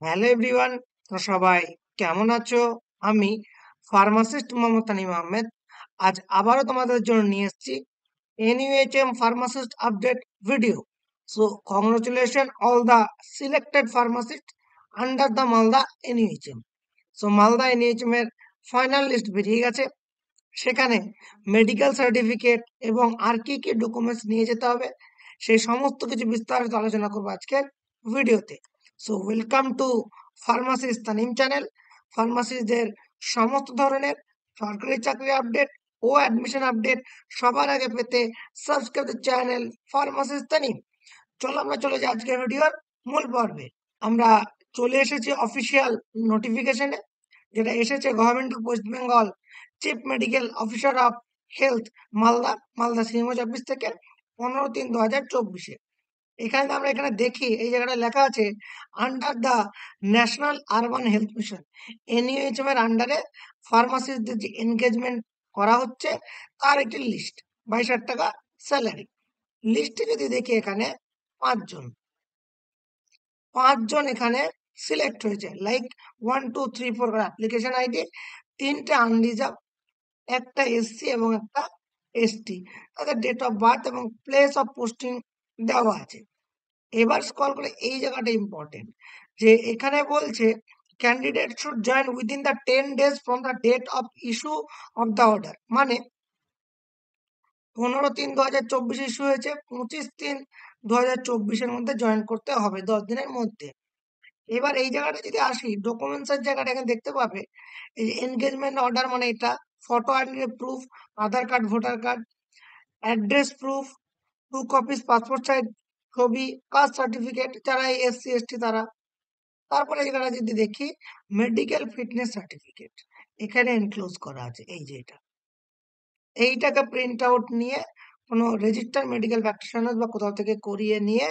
Hello everyone, তো সবাই কেমন আছো? আমি ফার্মাসিস্ট মোহাম্মদ তানিম আহমেদ আজ আবারও তোমাদের জন্য নিয়ে এসেছি NUHM pharmacist update video. So congratulation all the selected pharmacist under the Malda NUHM। So Malda NUHM এর ফাইনাল লিস্ট বেরিয়ে গেছে। সেখানে মেডিকেল সার্টিফিকেট এবং আর কি কি ডকুমেন্টস নিয়ে যেতে হবে সেই সমস্ত কিছু বিস্তারিত আলোচনা করবো আজকের ভিডিওতে। So welcome to pharmacist Tanim channel. ফার্মাসিস্টদের সমস্ত ধরনের সরকারি চাকরি আপডেট ও অ্যাডমিশন আপডেট সবার আগে পেতে subscribe the channel pharmacist Tanim. চলো আমরা চলে যাই আজকের ভিডিওর মূল পর্বে। আমরা চলে এসেছি অফিসিয়াল নোটিফিকেশনে, যেটা এসেছে government of West Bengal chief medical officer of health Malda সিএমওজ office থেকে 15/3/2024। আমরা এখানে দেখি এই জায়গাটা লেখা আছে under the national urban health mission NUHM এর আন্ডারে ফার্মাসিস্টদের যে এনগেজমেন্ট করা হচ্ছে তার একটি লিস্ট, 22,000 টাকা স্যালারি। লিস্টে যদি দেখি এখানে পাঁচজন পাঁচজন এখানে সিলেক্ট হয়েছে, লাইক 1 2 3 4 অ্যাপ্লিকেশন আইডি, 3টে আনরিজার্ভ, একটা SC এবং একটা ST। তাদের ডেট অফ বার্থ এবং প্লেস অফ পোস্টিং দেওয়া আছে। এবার স্ক্রল করে এই জায়গাটা ইম্পর্টেন্ট, যে এখানে বলছে candidate should join within the 10 days from the date of issue of the order. মানে 15/3/2024 ইস্যু হয়েছে, 25/3/2024 মধ্যে জয়েন করতে হবে, 10 দিনের মধ্যে। এবার এই জায়গাটা যদি আসি, ডকুমেন্টস এর জায়গাটা এখানে দেখতে পাবে এই যে এনগেজমেন্ট অর্ডার, মানে এটা photo ID proof, Aadhaar card, voter card, address proof, 2 copies passport size ছবি, কাস্ট সার্টিফিকেট, যারা SC ST তারা। তারপরে এখানে যদি দেখি মেডিকেল ফিটনেস সার্টিফিকেট এখানে এনক্লোজ করা আছে, এই যে এইটাকে প্রিন্ট আউট নিয়ে কোনো রেজিস্টার মেডিকেল প্র্যাকটিশনার বা কোথাও থেকে করিয়ে নিয়ে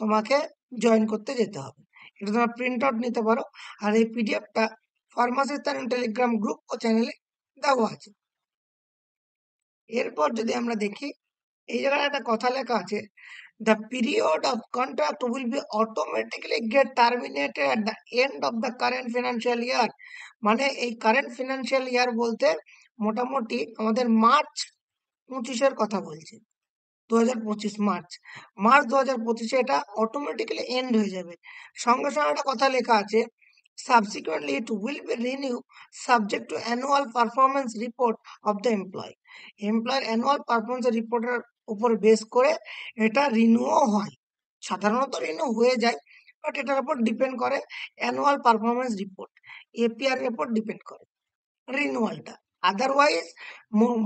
তোমাকে জয়েন করতে যেতে হবে। এটা তোমরা প্রিন্ট আউট নিতে পারো। আর এই PDFটা ফার্মাসিস্ট টেলিগ্রাম গ্রুপ ও চ্যানেলে দেওয়া আছে। এরপর যদি আমরা দেখি এই জায়গায় একটা কথা লেখা আছে, the period of contract will be automatically get terminated at the end of the current financial year। মানে এই কারেন্ট ফিনান্সিয়াল ইয়ার বলতে মোটামুটি আমাদের মার্চ 25-এর কথা বলছে, 2025 মার্চ 2025 এটা অটোমেটিক্যালি এন্ড হয়ে যাবে। সঙ্গে সঙ্গে একটা কথা লেখা আছে, subsequently it will be renew subject to annual performance report of the এমপ্লয়ের অ্যানুয়াল পারফরমেন্স রিপোর্টের উপর বেস করে এটা রিনিউও হয়। সাধারণত রিনিউ হয়ে যায়, বাট এটার উপর ডিপেন্ড করে অ্যানুয়াল পারফরমেন্স রিপোর্ট, APR এর উপর ডিপেন্ড করে রিনিউয়ালটা। আদারওয়াইজ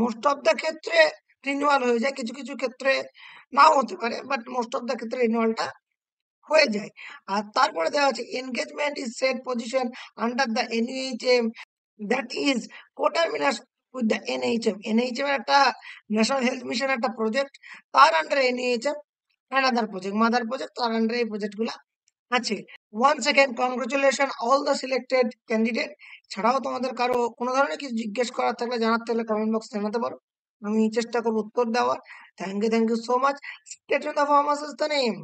মোস্ট অফ দ্য ক্ষেত্রে রিনিউয়াল হয়ে যায়, কিছু কিছু ক্ষেত্রে নাও হতে পারে, বাট মোস্ট অফ দ্য ক্ষেত্রে রিনিউয়ালটা হয়ে যায়। আর তারপরে দেওয়া আছে engagement is set position under the NUHM that is coterminous with the NHM এর একটা ন্যাশনাল হেলথ মিশন একটা প্রজেক্ট, তার আন্ডারে NUHM and other project, mother project, তার আন্ডারে এই প্রজেক্টগুলো আছে। Once again congratulation all the selected candidate. ছাড়াও তোমাদের কারো কোনো ধরনের কিছু জিজ্ঞেস করার থাকলে, জানার থাকলে কমেন্ট বক্সে জানাতে পারো, আমি চেষ্টা করবো উত্তর দেওয়ার। Thank you so much. Stay tuned, the pharmacist the name.